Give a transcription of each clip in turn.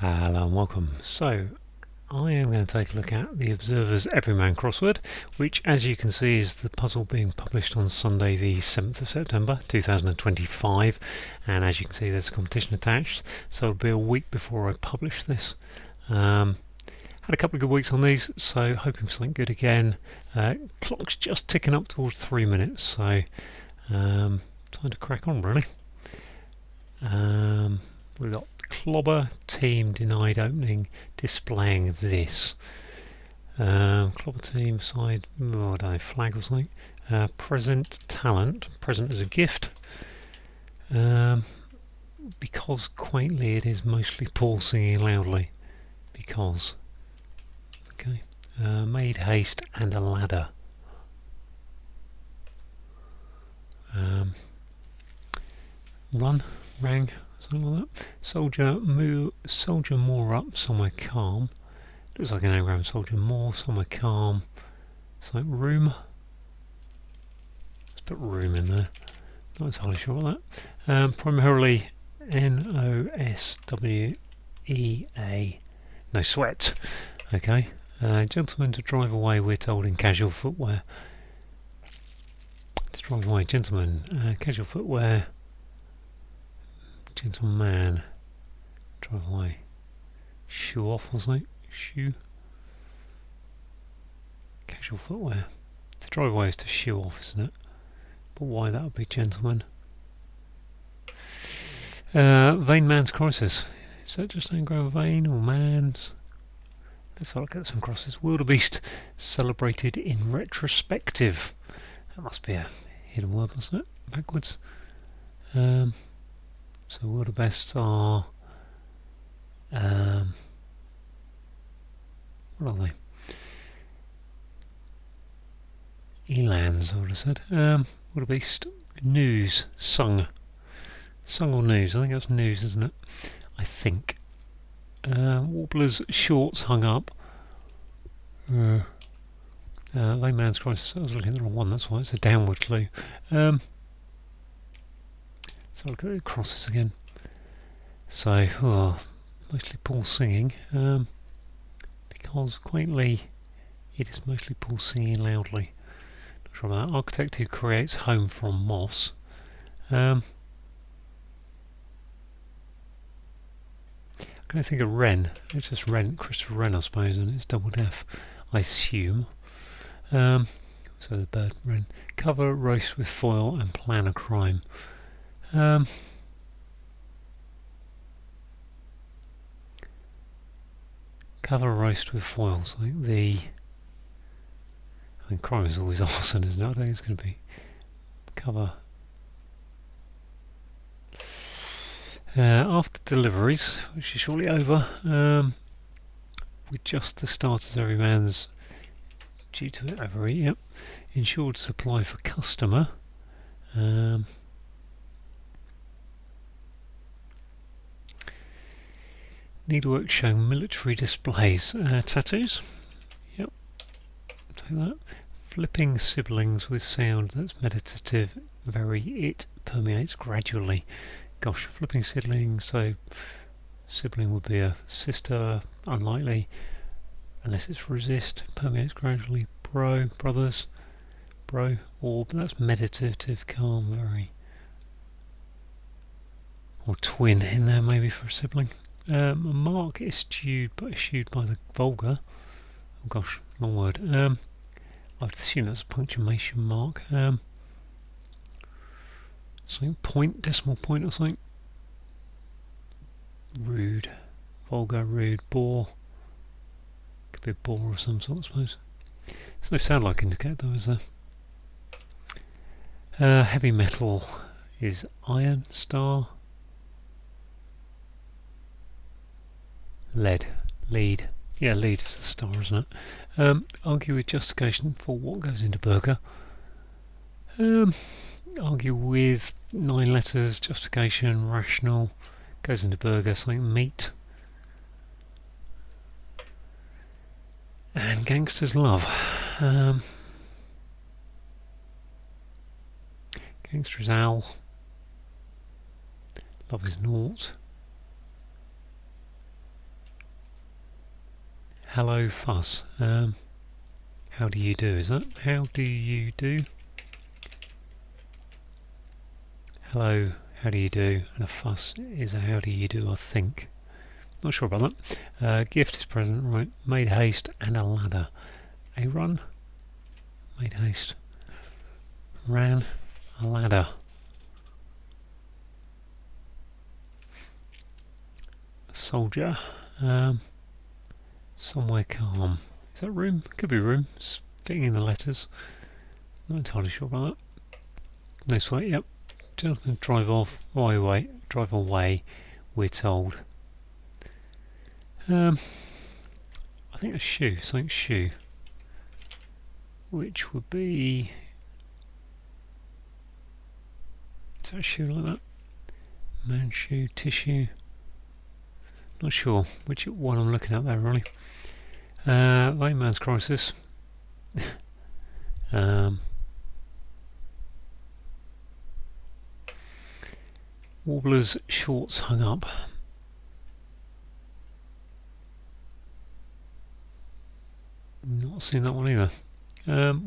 Hello and welcome. So I am going to take a look at the Observer's Everyman crossword, which as you can see is the puzzle being published on Sunday the 7th of September 2025, and as you can see there's a competition attached, so it'll be a week before I publish this. Had a couple of good weeks on these, so hoping for something good again. Clock's just ticking up towards 3 minutes, so time to crack on really. We've got Clobber team denied opening, displaying this. Clobber team side, I don't know, flag or something. Present talent, present as a gift. Because quaintly it is mostly Paul singing loudly. Because. Okay. Made haste and a ladder. Run, rang. Something like that. Soldier more up, somewhere calm. Looks like an anagram. Soldier more, somewhere calm. It's like room. Let's put room in there. Not entirely sure about that. Primarily N-O-S-W-E-A. No sweat. Okay. Gentleman to drive away, we're told, in casual footwear. To drive away, gentleman. Casual footwear. Gentleman. Drive away. Shoe off, wasn't it? Shoe. Casual footwear. To drive away is to shoe off, isn't it? But why that would be gentleman? Vain man's crisis. Is that just anagram vain or man's? Let's have a look at some crosses. Wildebeest celebrated in retrospective. That must be a hidden word, mustn't it? Backwards. So wildebeests are what are they? Elands, I would have said. Wildebeest news sung or news. I think that's news, isn't it? I think. Warbler's shorts hung up. Layman's crisis. I was looking at the wrong one. That's why it's a downward clue. So look at the crosses again. So mostly Paul singing. Because quaintly it is mostly Paul singing loudly. Not sure about that. Architect who creates home from moss. I'm going to think of Wren. It's just Wren, Christopher Wren, I suppose, and it's double deaf, I assume. So the bird Wren. Cover roast with foil and plan a crime. Cover roast with foil. So I think crime is always arson, isn't it? I think it's going to be cover. After deliveries, which is shortly over, with just the starters, Everyman's due to it overeat. Yep. Ensured supply for customer. Needlework showing military displays. Tattoos. Yep. Take that. Flipping siblings with sound that's meditative. It permeates gradually. Gosh, flipping siblings. So sibling would be a sister. Unlikely. Unless it's resist. Permeates gradually. Brothers. But that's meditative, calm, very. Or twin in there maybe for a sibling. A mark eschewed by the vulgar. Oh gosh, long word. I would assume that's a punctuation mark. Something point, decimal point or something. Rude, vulgar, rude, bore. Could be a bore of some sort, I suppose. There's no sound like indicate though, is there? Heavy metal is iron, star. Lead. Yeah, lead is the star, isn't it? Argue with justification for what goes into burger. Argue with 9 letters, justification, rational, goes into burger, something meat. And gangsters love. Gangster is owl. Love is naught. hello fuss. How do you do? Is that how do you do? Hello, how do you do? And a fuss is a how do you do, I think. Not sure about that. Gift is present, right? Made haste and a ladder. A run. Made haste. Ran. A ladder. Soldier. Somewhere calm. Is that room? Could be room. It's fitting in the letters. Not entirely sure about that. This way, yep. Gentlemen drive away, we're told. I think a shoe, something shoe. Which would be... Is that a shoe like that? Man shoe, tissue. Not sure which one I'm looking at there really. Layman's crisis. Warbler's shorts hung up. Not seen that one either.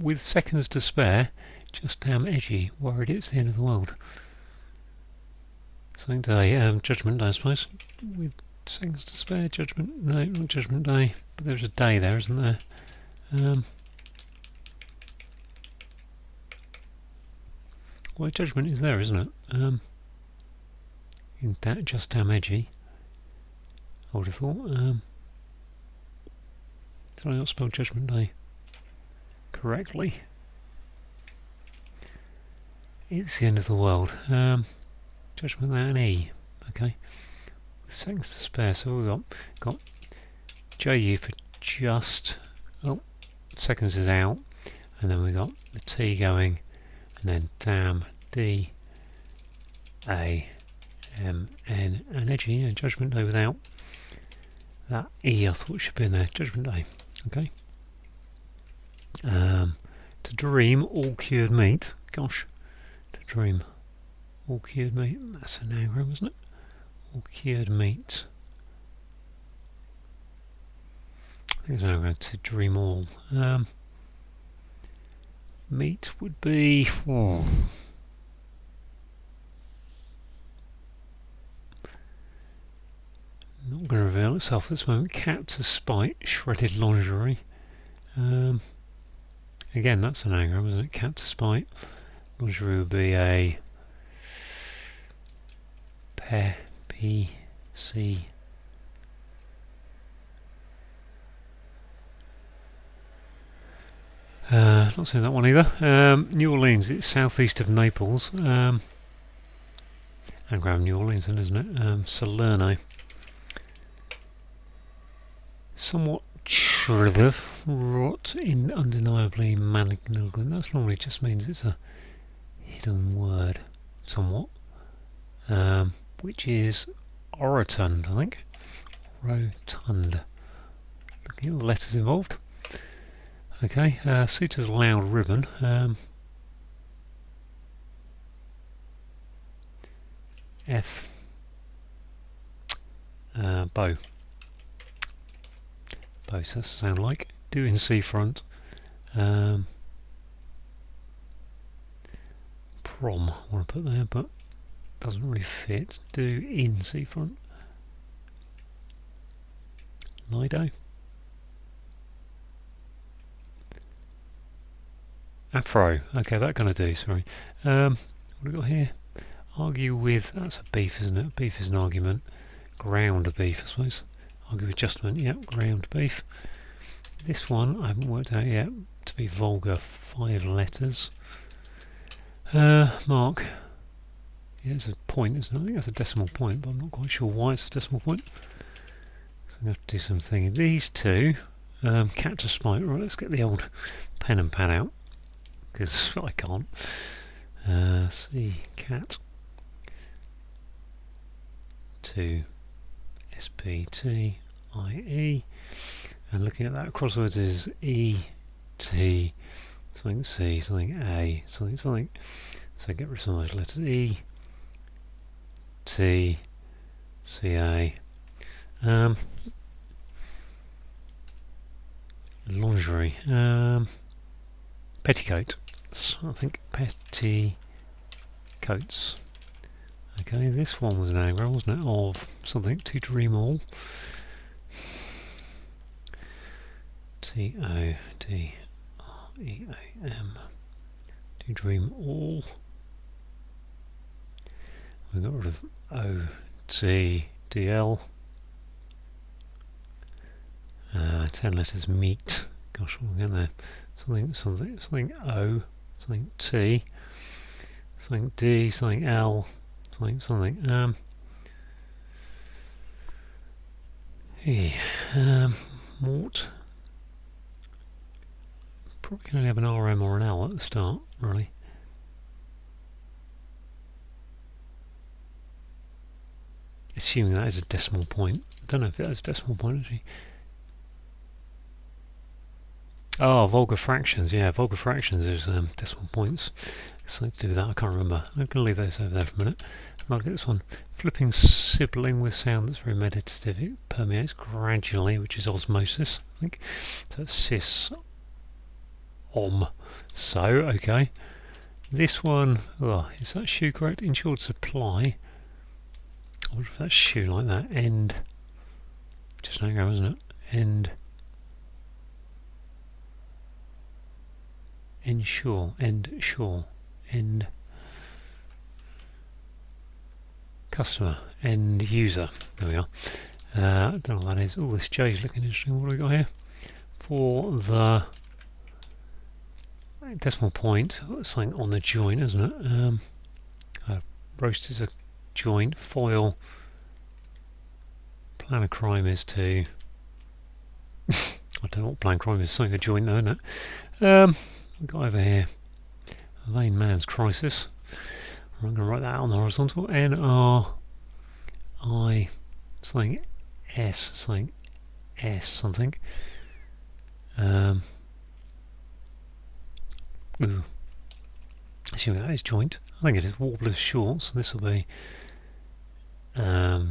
With seconds to spare, just damn edgy. Worried it's the end of the world. Something day. Judgment Day, I suppose. With seconds to spare, Judgment. No, not Judgment Day. But there's a day there, isn't there? Well, Judgment is there, isn't it? In that just damn edgy. I would have thought. Did I not spell Judgment Day correctly? It's the end of the world. Judgment without an E. Okay. With seconds to spare, so we've got JU for just. Oh, seconds is out, and then we got the T going, and then damn D A M N and edgy and Judgment Day without that E. I thought should be in there. Judgment Day. Okay. To dream all cured meat. Gosh. To dream all cured meat. That's an anagram, isn't it? All cured meat. I think it's an anagram. To dream all. Meat would be. Oh. Not going to reveal itself at this moment. Cat to spite. Shredded lingerie. Again, that's an anagram, isn't it? Cat to spite. Lingerie would be a pair. P C. Not seeing that one either. New Orleans, it's southeast of Naples. Anagram New Orleans, then, isn't it? Salerno. Somewhat rot in undeniably malignant. That normally just means it's a hidden word, somewhat. Which is orotund, I think. Rotund. Looking at the letters involved. Okay, suitor's loud ribbon. F. Bow. Bow, so that sound like. Do in seafront. Prom, I want to put there, but doesn't really fit. Do in seafront. Lido. Afro. Okay, that kind of do. Sorry. What have we got here? Argue with. That's a beef, isn't it? Beef is an argument. Ground beef, I suppose. Argue with adjustment. Yep, ground beef. This one I haven't worked out yet. To be vulgar, 5 letters. Mark. Yeah, it's a point, isn't it? I think that's a decimal point, but I'm not quite sure why it's a decimal point. So I'm going to have to do something. These two. Cat to spite. Right, let's get the old pen and pad out. Because I can't. See, cat to SPTIE, and looking at that, crosswords is ET, something C, something A, something, something. So get rid of some of those letters. E, T, C, A. lingerie. Petticoat. So I think petticoats. Okay, this one was an anagram, wasn't it? Of something to dream all. TODREAM. To dream all. We got rid of OTDL. 10 letters meet. Gosh, we'll get there. Something O, something T, something D, something L, something. Mort. Probably can only have an RM or an L at the start, really. Assuming that is a decimal point. I don't know if it is a decimal point actually. Oh, vulgar fractions. Yeah, vulgar fractions is decimal points. Something to do with that. I can't remember. I'm going to leave those over there for a minute. And I'll get this one. Flipping sibling with sound that's very meditative. It permeates gradually, which is osmosis, I think. So it's cis om. So, okay. This one, is that shoe correct? In short supply. I wonder if that's shoe like that. End. Just an anagram, isn't it? End. Ensure, end sure, end customer, end user. There we are. I don't know what that is. Oh, this J is looking interesting. What do we got here? For the decimal point, something on the joint, isn't it? Roast is a joint. Foil. Plan of crime is to. I don't know what plan of crime is. Something a joint, though, isn't it? We've got over here a vain man's crisis. I'm going to write that out on the horizontal. NRI something S something S something. Assuming that is joint. I think it is Warbler's shorts. This will be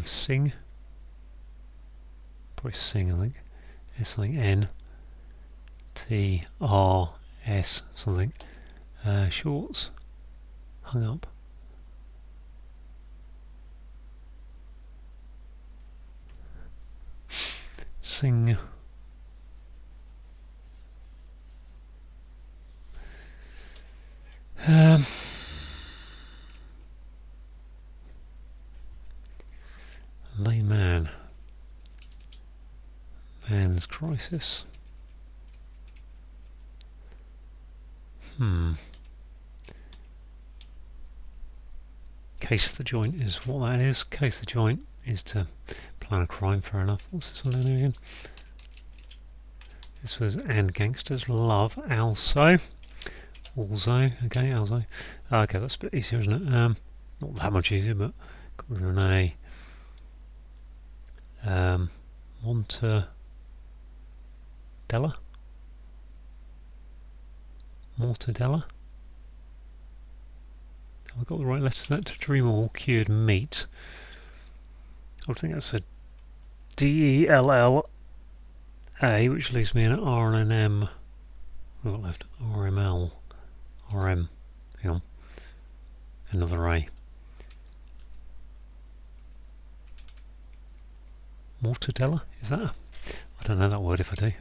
sing. Probably sing, I think. S something N T R S something. Shorts. Hung up. Sing. Lay man. Man's crisis. Case the joint is what that is. Case the joint is to plan a crime, fair enough. What's this one down here again? This was And Gangsters Love Also. Okay, also. Okay, that's a bit easier, isn't it? Not that much easier, but got rid of an A. Mortadella. Have I got the right letters? That to dream all cured meat. I think that's a DELLA, which leaves me an R and an M. What have I got left? RML. RM. Hang on. Another A. Mortadella? Is that? I don't know that word if I do.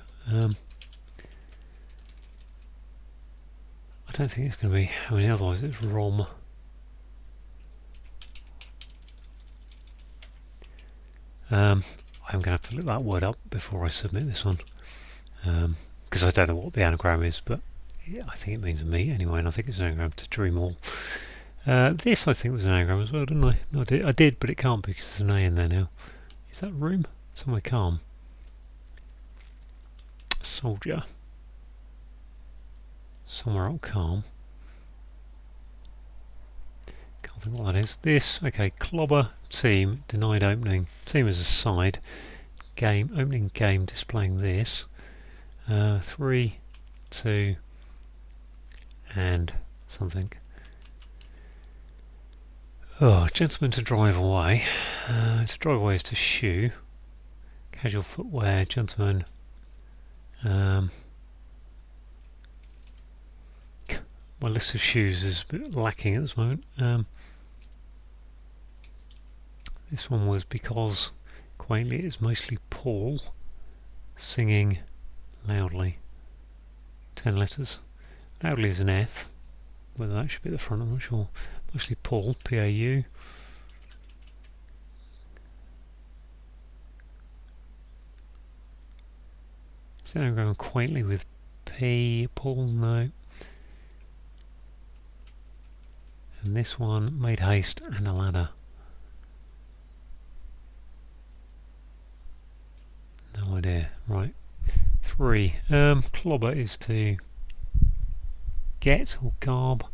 I don't think it's going to be. I mean, otherwise it's ROM. I'm going to have to look that word up before I submit this one, because I don't know what the anagram is, but yeah, I think it means meat anyway, and I think it's an anagram to dream all. This I think was an anagram as well, didn't I? No, I did, but it can't be because there's an A in there now. Is that room? Somewhere calm. Soldier. Somewhere out calm. Can't think what that is. This, okay, clobber, team, denied opening. Team is a side. Game, opening game displaying this. 3, 2, and something. Oh, gentleman to drive away. To drive away is to shoe. Casual footwear, gentleman. my list of shoes is a bit lacking at this moment. This one was because, quaintly, it's mostly Paul singing loudly. 10 letters. Loudly is an F. Whether that should be at the front, I'm not sure. Mostly Paul, P-A-U. So I'm going quaintly with P, Paul, no. And this one, made haste and a ladder. No idea. Right. 3. Clobber is to get or garb.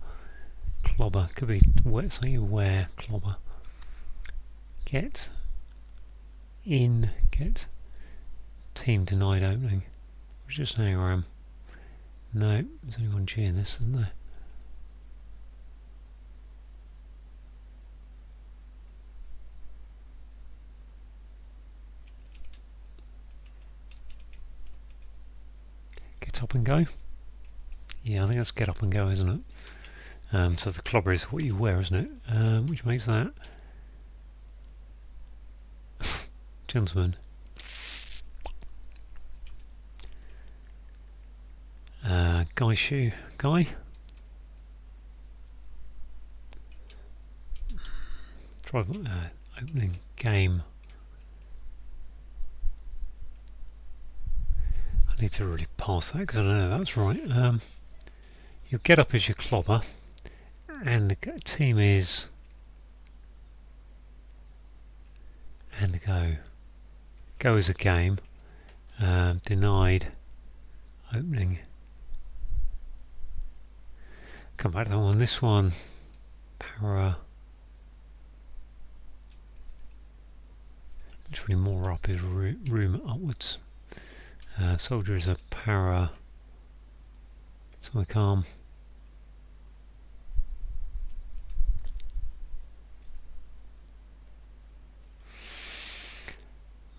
Clobber could be something you wear. Clobber. Get in. Get. Team denied opening. Which is an anagram. No, there's only one G in this, isn't there? Get up and go. Yeah, I think that's get up and go, isn't it? So the clobber is what you wear, isn't it? Which makes that gentleman. Guy shoe. Guy. Opening game. I need to really pass that because I don't know if that's right. Your get up is your clobber, and the team is and go. Go is a game. Denied opening. Come back to that one. This one, para. Literally more up is room upwards. Soldier is a para. Somewhere calm.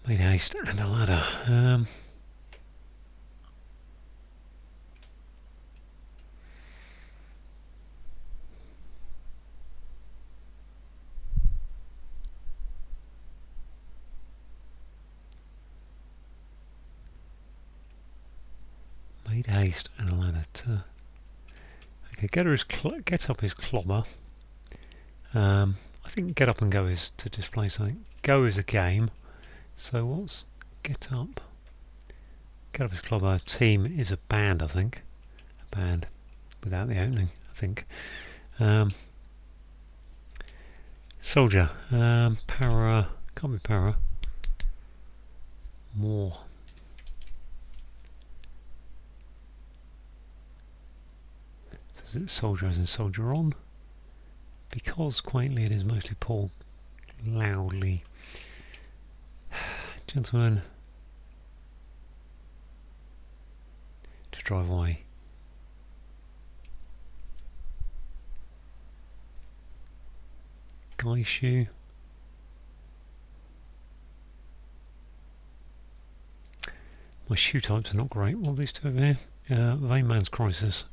Made haste and a ladder. Made haste and a ladder. Okay, get up is clobber. I think get up and go is to display something. Go is a game. So what's get up? Get up is clobber. Team is a band, I think. A band without the opening, I think. Soldier. Para. Can't be para. More. So is it soldier as in soldier on? Because quaintly it is mostly Paul loudly. Gentlemen, to drive away. Guy shoe. My shoe types are not great. What are these two over here? Vain man's crisis.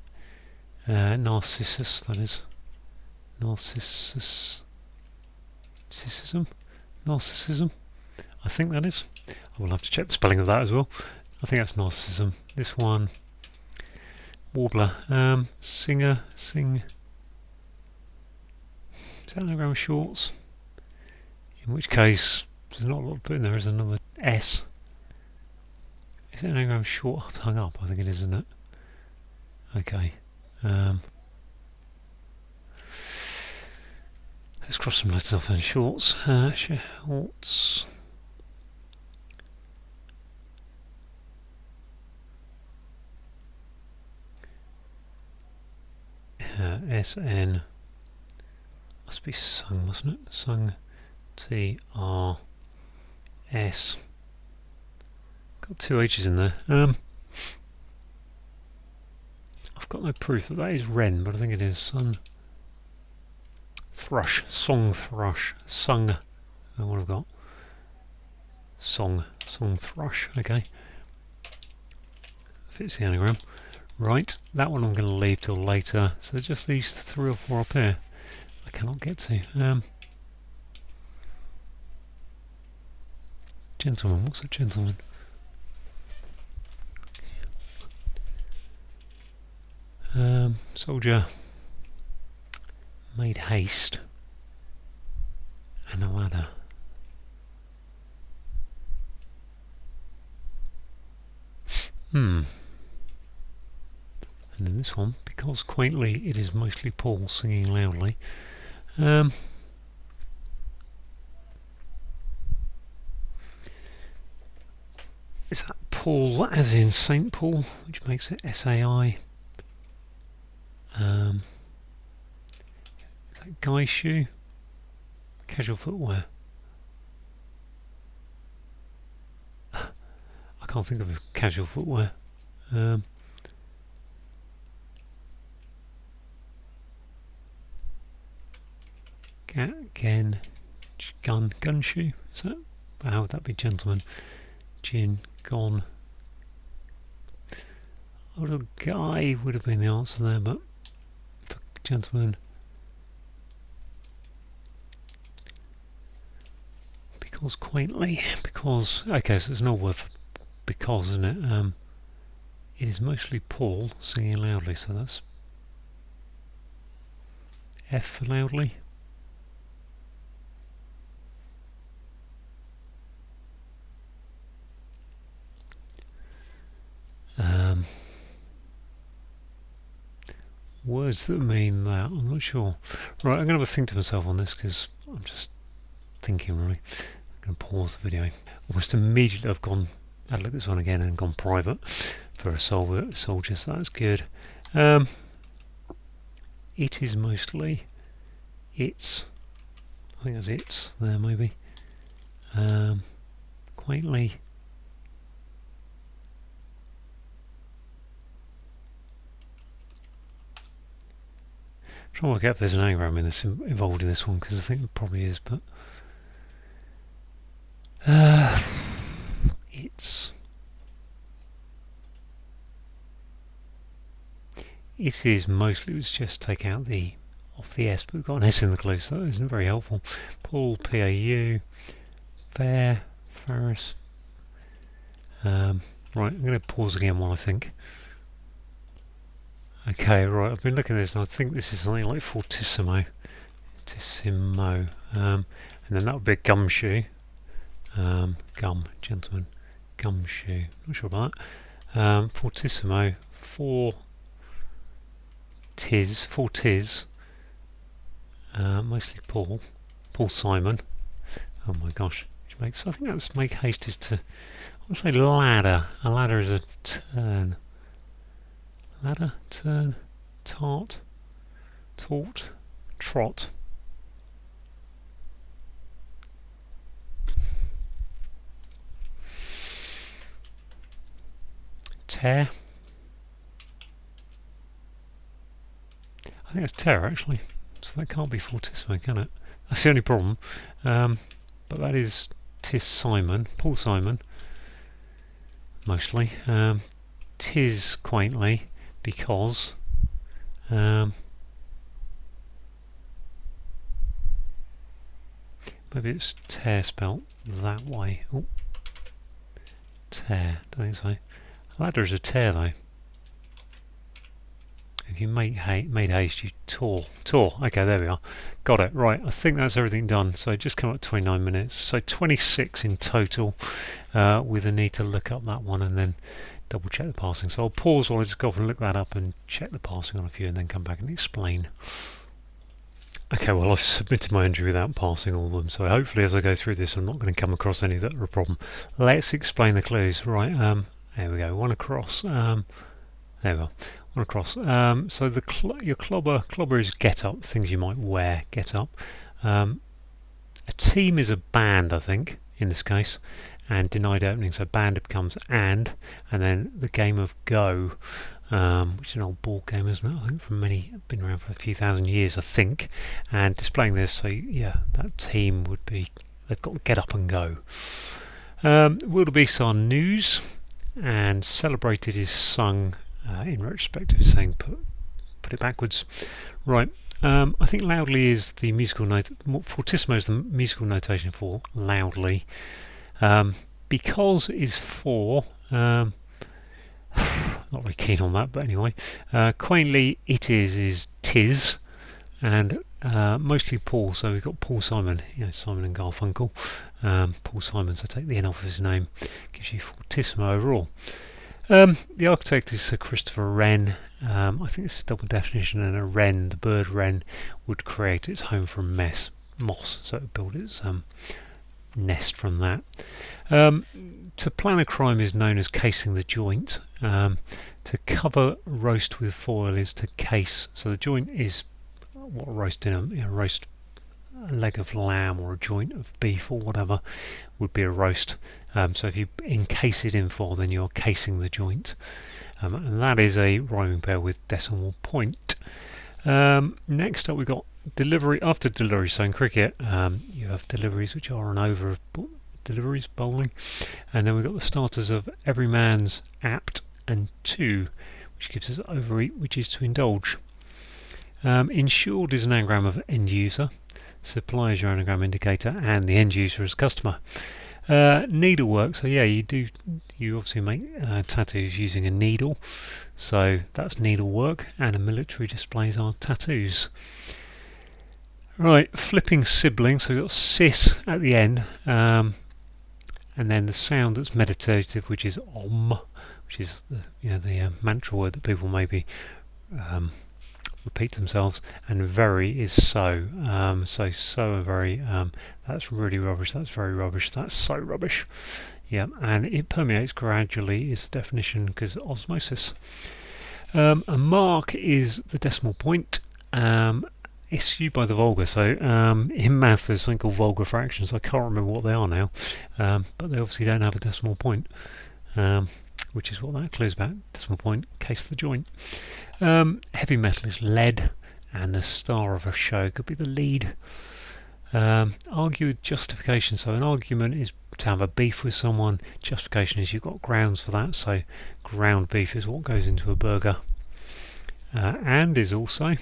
Narcissus, that is. Narcissus. Narcissism. I think that is. I will have to check the spelling of that as well. I think that's narcissism. This one, warbler, singer, sing. Is that anagram shorts? In which case, there's not a lot to put in there. There's another S. Is it anagram short hung up? I think it is, isn't it? Okay. Let's cross some letters off then. Shorts. Shorts. SN. Must be sung, mustn't it? Sung. TRS. Got 2 H's in there. I've got no proof that that is wren, but I think it is. Sun. Thrush. Song thrush. Sung. What I've got. Song thrush. Okay. Fits the anagram. Right, that one I'm going to leave till later. So just these 3 or 4 up here I cannot get to. Gentleman, what's a gentleman? Soldier made haste and a ladder. And then this one, because quaintly it is mostly Paul singing loudly. Is that Paul as in Saint Paul, which makes it SAI? Is that guy's shoe? Casual footwear. I can't think of casual footwear. Again, gun shoe. Is that? How would that be, gentleman? Gin, gone. Little guy would have been the answer there, but for gentleman, because quaintly, because okay, so there's no word for because, isn't it? It is mostly Paul singing loudly, so that's F for loudly. Words that mean that, I'm not sure. Right, I'm going to have a think to myself on this because I'm just thinking really. I'm going to pause the video. Almost immediately I've had a look at this one again and gone private for a soldier, so that's good. It is mostly, it's, I think that's it's there maybe. Quaintly. I'm trying to work out if there's an anagram in this involved in this one because I think it probably is, but it is mostly, let's just take out the off the S, but we've got an S in the clue, so that isn't very helpful. Paul, P-A-U, Fair, Ferris. Right, I'm going to pause again while I think. Okay, right, I've been looking at this and I think this is something like fortissimo. Fortissimo. And then that would be a gumshoe. Gum, gentleman. Gumshoe. Not sure about that. Fortissimo. For tis. Mostly Paul. Paul Simon. Oh my gosh. I think that's make haste is to, I would say ladder. A ladder is a turn. Ladder, turn, tart, taut, trot. Tear. I think it's tear actually, so that can't be fortissimo, can it? That's the only problem. But that is tis Simon, Paul Simon, mostly. Tis quaintly, because maybe it's tear spelt that way. Oh, tear, don't think so. Ladder is a tear though. If you made haste, you tore. Okay, there we are. Got it. Right, I think that's everything done. So just come up 29 minutes. So 26 in total, with a need to look up that one and then double check the passing. So I'll pause while I just go off and look that up and check the passing on a few and then come back and explain. Okay, well I've submitted my entry without passing all of them, so hopefully as I go through this I'm not going to come across any that are a problem. Let's explain the clues. Right, there we go. One across. There we go. One across. So the your clobber is get up, things you might wear, get up. A team is a band, I think, in this case, and denied opening. So band becomes and then the game of go, which is an old board game, isn't it? I think been around for a few thousand years, I think. And displaying this, so yeah, that team would be, they've got to get up and go. Wildebeest are news, and celebrated is sung in retrospective is saying put it backwards. Right. I think loudly is the musical note. Fortissimo is the musical notation for loudly. Because is for. Not very keen on that, but anyway. Quaintly, it is tis, and mostly Paul. So we've got Paul Simon, Simon and Garfunkel. Paul Simon, so take the N off his name, gives you fortissimo overall. The architect is Sir Christopher Wren. I think it's a double definition, and a wren, the bird wren, would create its home from moss, so it would build its nest from that. To plan a crime is known as casing the joint. To cover roast with foil is to case. So the joint is what roast roast a leg of lamb or a joint of beef or whatever would be a roast. So if you encase it in foil, then you're casing the joint. And that is a rhyming pair with decimal point. Next up we've got delivery. After delivery, so in cricket you have deliveries, which are an over of deliveries, bowling, and then we've got the starters of everyman's, apt, and to, which gives us over, which is to indulge. Insured is an anagram of end user. Supply is your anagram indicator, and the end user is customer. Needlework, so yeah, you obviously make tattoos using a needle, so that's needlework, and a military displays are tattoos. Right, flipping siblings, so we've got sis at the end, and then the sound that's meditative, which is om, which is the mantra word that people maybe repeat themselves, and very is so. So and very, that's really rubbish, that's very rubbish, that's so rubbish. Yeah, and it permeates gradually is the definition, because osmosis. A mark is the decimal point. Issued by the vulgar, so in math there's something called vulgar fractions. I can't remember what they are now, but they obviously don't have a decimal point, which is what that clues about. Decimal point, case the joint. Heavy metal is lead, and the star of a show could be the lead. Argue with justification, so an argument is to have a beef with someone. Justification is you've got grounds for that, so ground beef is what goes into a burger. And is also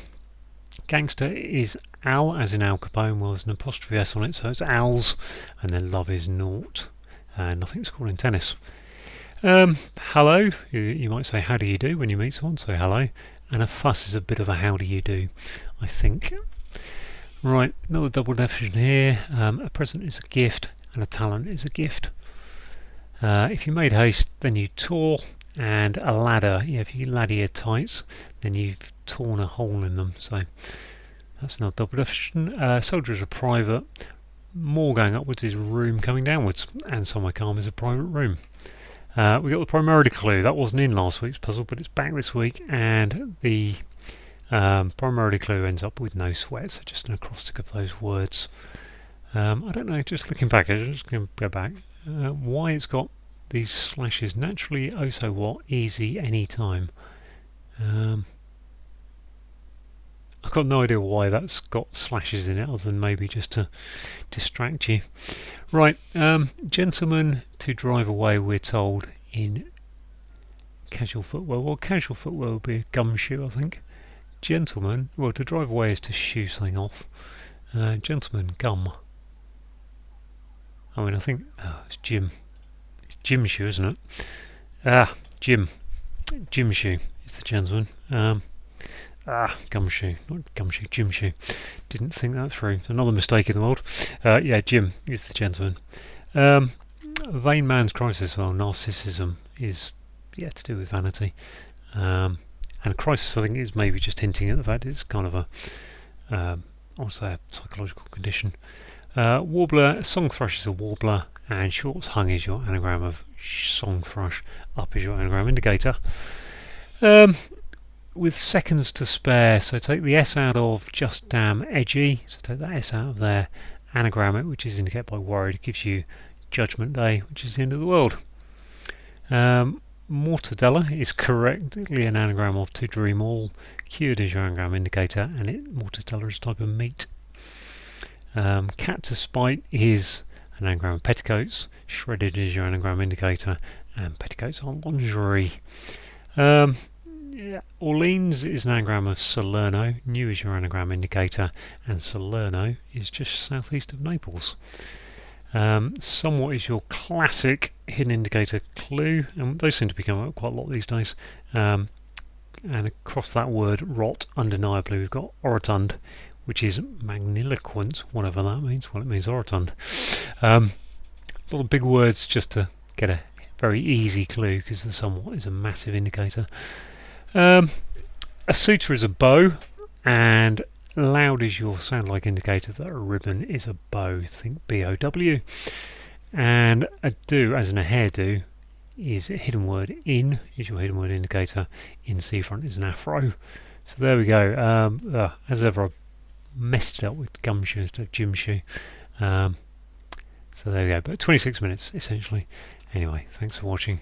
gangster is Al, as in Al Capone. Well, there's an apostrophe S on it, so it's Al's, and then love is naught. Nothing's called in tennis. Hello, you might say how do you do when you meet someone, so hello. And a fuss is a bit of a how do you do, I think. Right, another double definition here. A present is a gift, and a talent is a gift. If you made haste, then you tore, and a ladder, if you ladder your tights, then you've torn a hole in them, so that's another double definition. Soldier is a private. More going upwards is room coming downwards, and somewhere calm is a private room. We got the primarily clue. That wasn't in last week's puzzle, but it's back this week, and the primarily clue ends up with no sweat, so just an acrostic of those words. I don't know, just looking back, I'm just going to go back. Why it's got these slashes. Naturally, oh so what, easy, anytime. I've got no idea why that's got slashes in it, other than maybe just to distract you. Right, gentlemen to drive away, we're told, in casual footwear. Well, casual footwear would be a gumshoe, I think. Gentlemen, well, to drive away is to shoe something off. Gentlemen, gum. I mean, I think, it's gym. It's gym shoe, isn't it? Gym. Gym shoe is the gentleman. Gumshoe, not gumshoe, gym shoe. Didn't think that through. Another mistake in the world. Yeah, Jim is the gentleman. Vain man's crisis. Well, narcissism is to do with vanity. And crisis, I think, is maybe just hinting at the fact it's kind of a psychological condition. Warbler, song thrush is a warbler, and shorts hung is your anagram of song thrush. Up is your anagram indicator. With seconds to spare, so take the S out of just damn edgy, so take that S out of there, anagram it, which is indicated by worried. It gives you Judgment Day, which is the end of the world. Mortadella is correctly an anagram of to dream all. Cured is your anagram indicator, and mortadella is a type of meat. Cat to spite is an anagram of petticoats. Shredded is your anagram indicator, and petticoats are lingerie. Orleans is an anagram of Salerno. New is your anagram indicator, and Salerno is just southeast of Naples. Somewhat is your classic hidden indicator clue, and those seem to be coming up quite a lot these days. And across that word rot, undeniably, we've got orotund, which is magniloquent, whatever that means. Well, it means orotund. A lot of big words just to get a very easy clue, because the somewhat is a massive indicator. A suitor is a bow, and loud is your sound like indicator that a ribbon is a bow. Think B-O-W. And a do, as in a hairdo, is a hidden word. In is your hidden word indicator. In seafront is an afro. So there we go. As ever, I messed it up with gumshoe instead of gym shoe. So there we go. But 26 minutes essentially. Anyway, thanks for watching.